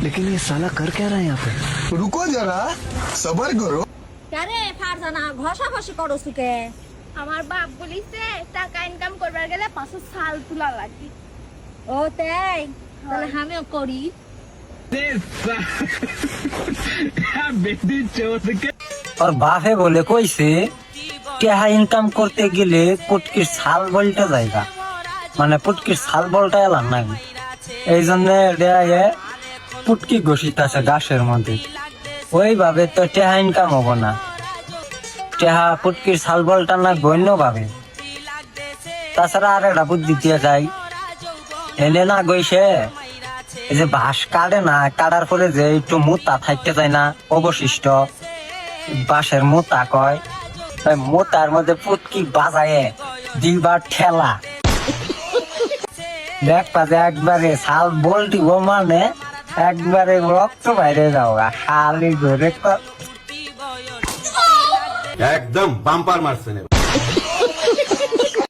लेकिन ये साला कर क्या रहा है यहाँ पे? रुको जरा सबर करो। কারে ফারজানা ঘষাঘষি করো সুকে আমার বাপ বলিছে টাকা ইনকাম করবার গেলে 500 সাল তুলা লাগে। ও তাই তাহলে আমিও করি और बापे बोले কইছে টেহা ইনকাম করতে গেলে পুটকির ছাল বলটা যায়গা, মানে পুটকির ছাল বলটা এলাম না, এই জন্য পুটকি ঘষিত আছে গাছের মধ্যে। ওইভাবে তো টেহা ইনকাম হবো না, টেহা পুটকির ছাল বলটা না গণ্য ভাবে। তাছাড়া আর একটা বুদ্ধি দিয়ে যায়, এনে না গইছে এই যে বাঁশ কাটে না, কাটার পরে যে একটু মোতা থাকতে যায় না অবশিষ্ট, বাঁশের মোতা কয়, ওই মোতার মধ্যে পুটকি বাজায় দিবার ঠেলা দেখবা যে একবারে ছাল বলটি ও মানে একবারে রক্ত বাইরে যাও খালি ধরে একদম বাম্পার মারছেন।